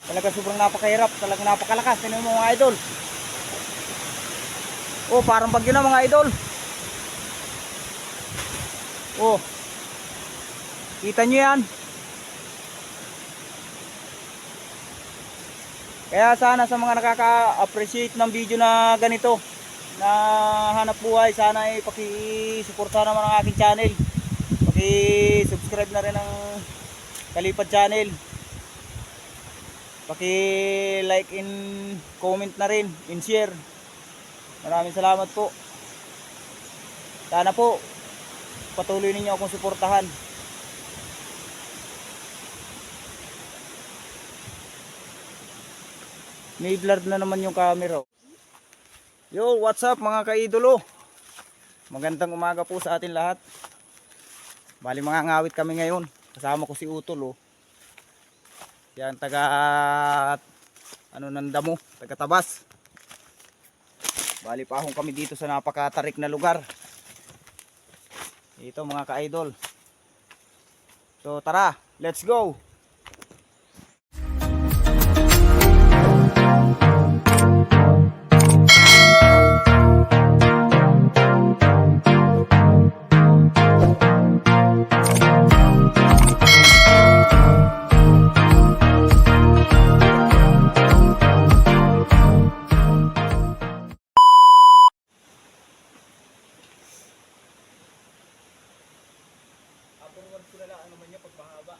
Talaga sobrang napakahirap, talagang napakalakas. Tingnan mo mga idol. Oh, parang bagyo na mga idol. Oh, kita nyo yan. Kaya sana sa mga nakaka-appreciate ng video na ganito, na hanap buhay, sana ay paki-suporta naman ang aking channel. Paki-subscribe na rin ang Kalipad channel. Paki-like and comment na rin, and share. Maraming salamat po. Sana po patuloy ninyo akong suportahan. May blurred na naman yung camera. Yo, what's up mga kaidolo? Magandang umaga po sa atin lahat. Bali mga ngawit kami ngayon. Kasama ko si Utol, oh. Yan taga ano ng damo, taga Tabas. Bali paahong kami dito sa napakatarik na lugar. Ito mga ka-idol. So tara, let's go. Ano man niya pagpahaba.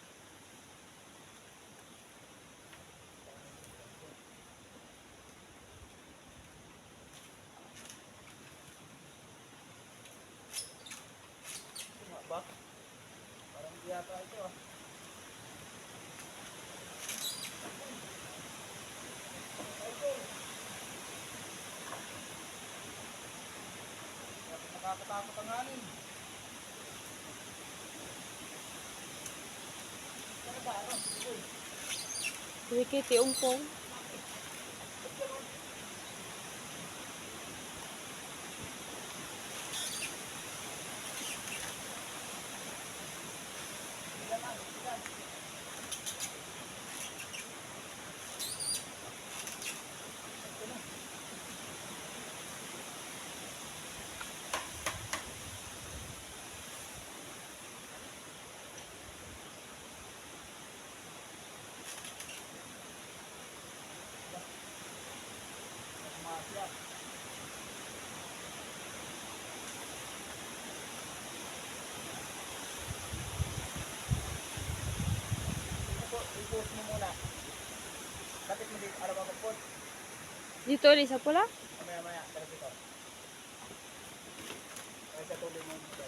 Ba? Parang hindi yata ito ah. Nakakatakot ang hangin. Wikiti umpong. I-post mo muna. Kapit mo dito, ano ba mag-post? Dito ulit sa pula? Maya, tara dito. Kaya sa tuloy mo dito.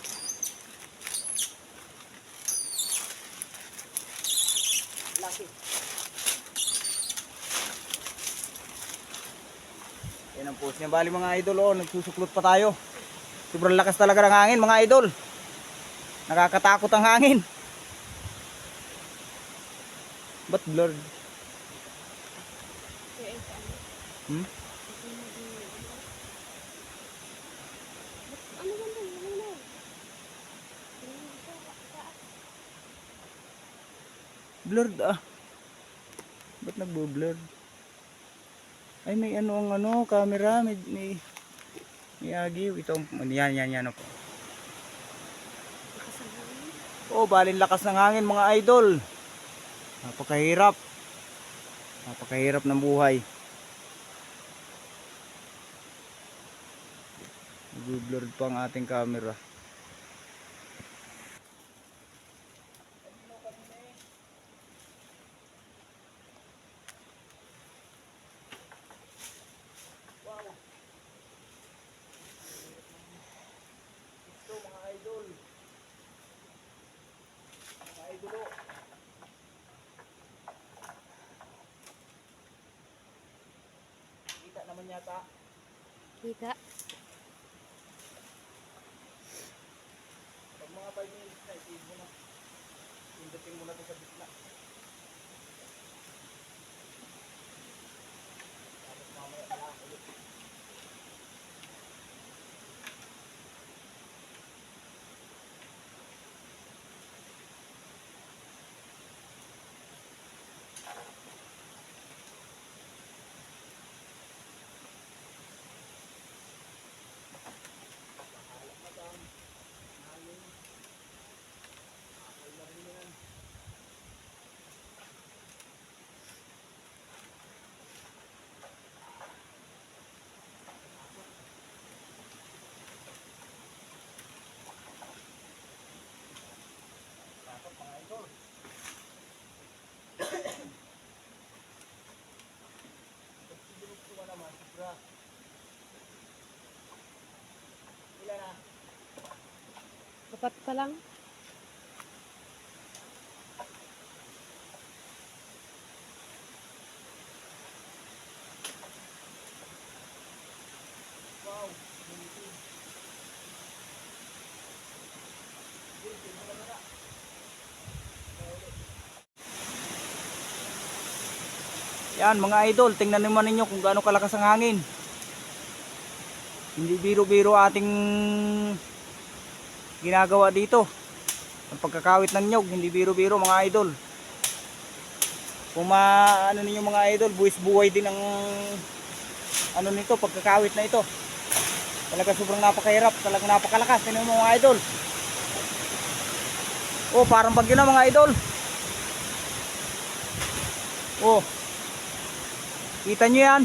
Laki. Yan ang post niya. Bali mga idol, oh, nagsusuklot pa tayo. Sobrang lakas talaga ng hangin mga idol. Nakakatakot ang hangin. Ba't blurred? Hmm? Blurred ah. Ba't nagbo-blurred? Ay may ano ang ano, camera, may agiw. Ito, yan ako. Oh, balin lakas ng hangin mga idol. Napakahirap. Napakahirap ng buhay. Nag-blurred pa ang ating camera. Ito mga idol. Mga idolo. Kita naman yata. Kita. Pag mga 5 minutes na, i-save mo na. Pindutin mo na ito sa bitna. Tapos mamaya na lang ulit. Apat pa lang. Yan mga idol, tingnan naman ninyo kung gaano kalakas ang hangin. Hindi biro-biro ating ginagawa dito. Ang pagkakawit ng nyog, hindi biro-biro mga idol. Kung ano ninyo mga idol, buwis buhay din ang ano nito, pagkakawit na ito. Talaga sobrang napakahirap, talagang napakalakas. Tingnan mo mga idol. Oh, parang bagyo na mga idol. Oh. Kita nyo yan.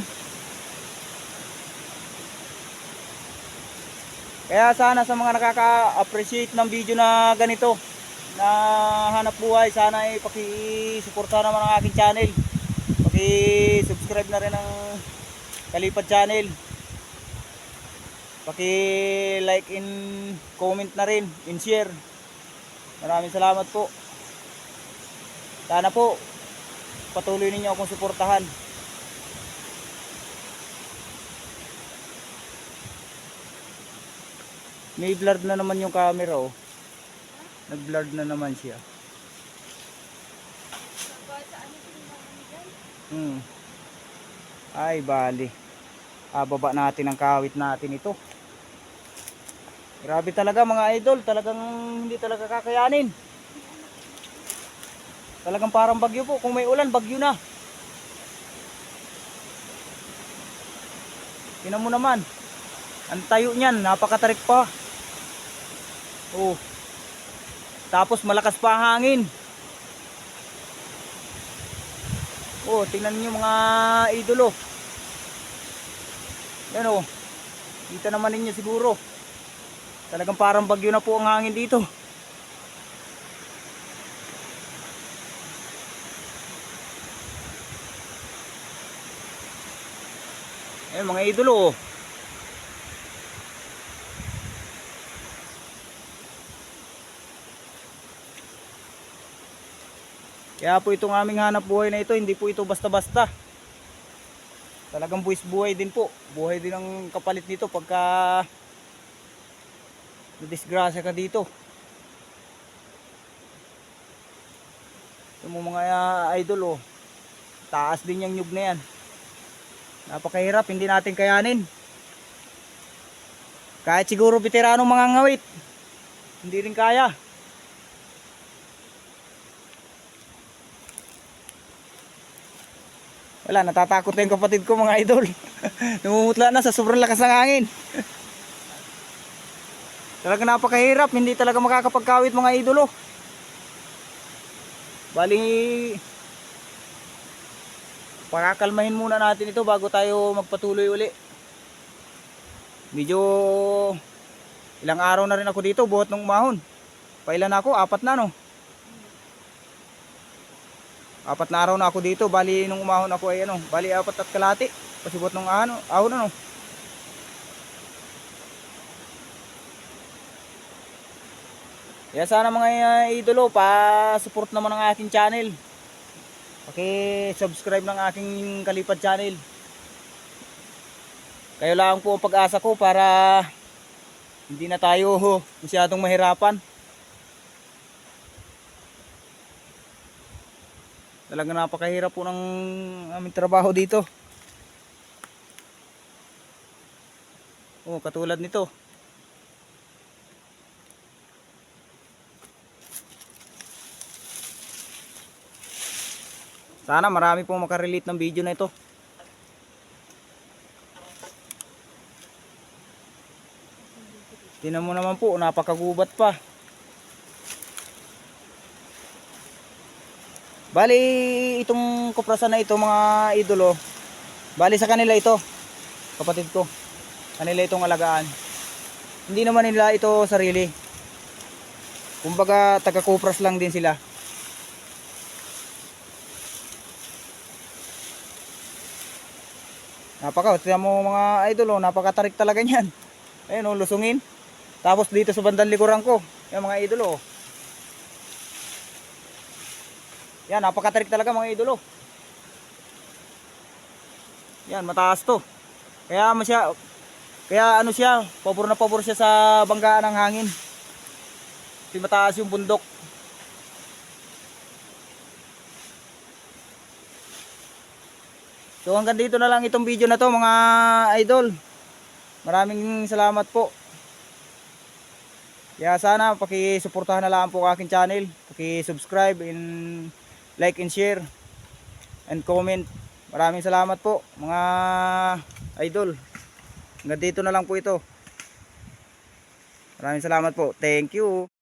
Kaya sana sa mga nakaka-appreciate ng video na ganito, na hanap buhay, sana ay paki-suporta naman ang aking channel. Paki-subscribe na rin ang Kalipad channel. Paki-like and comment na rin, and share. Maraming salamat po. Sana po patuloy ninyo akong suportahan. May blurred na naman yung camera oh. Nag-blurred na naman siya. Ay bali. Baba natin ang kawit natin ito. Grabe talaga mga idol. Talagang hindi talaga kakayanin. Talagang parang bagyo po. Kung may ulan, bagyo na. Tingnan mo naman. Ang tayo niyan, napakatarik pa. Oh. Tapos malakas pa ang hangin. Oh, tingnan niyo mga idolo. Yan oh. Kita naman ninyo siguro. Talagang parang bagyo na po ang hangin dito. Ayun mga idolo oh. Kaya po itong aming hanap buhay na ito, hindi po ito basta-basta. Talagang buwis buhay din po. Buhay din ang kapalit nito pagka nadisgrasya ka dito. Ito mo mga idol oh. Taas din yung nyug na yan. Napakahirap, hindi natin kayanin. Kahit siguro veteranong mga ngawit, hindi rin kaya. Wala, natatakot na yung kapatid ko mga idol. Namumutla na sa sobrang lakas ng hangin. Talaga napakahirap, hindi talaga makakapagkawit mga idolo. Bali, pakakalmahin muna natin ito bago tayo magpatuloy uli. Medyo ilang araw na rin ako dito buhat ng umahon. Pailan ako? 4 na no? 4 na araw na ako dito. Bali nung umahon ako ay ano, bali 4 at kalahati. Pasibot nung ahon ano. Kaya sana mga idolo, pa-support naman ng aking channel. Paki-subscribe ng aking Kalipad channel. Kayo lang po ang pag-asa ko para hindi na tayo masyadong mahirapan. Talagang napakahirap po ng aming trabaho dito. Oh, katulad nito. Sana marami pong makarelate ng video na ito. Tingnan mo naman po, napakagubat pa. Bali itong kuprasan na ito mga idolo, bali sa kanila ito, kapatid ko, kanila itong alagaan. Hindi naman nila ito sarili. Kumbaga taga-kupras lang din sila. Tingnan mo mga idolo, napakatarik talaga niyan. Ayun oh, lusungin. Tapos dito sa bandang likuran ko, Yan mga idolo. Yan, napakatarik talaga mga idolo. Yan, mataas to. Kaya ano siya, pabor na pabor siya sa banggaan ng hangin. Kasi mataas yung bundok. So hanggang dito na lang itong video na to mga idol. Maraming salamat po. Kaya sana paki-suportahan na lang po ang aking channel. Paki-subscribe and like and share and comment. Maraming salamat po mga idol. Hanggang dito na lang po ito. Maraming salamat po. Thank you.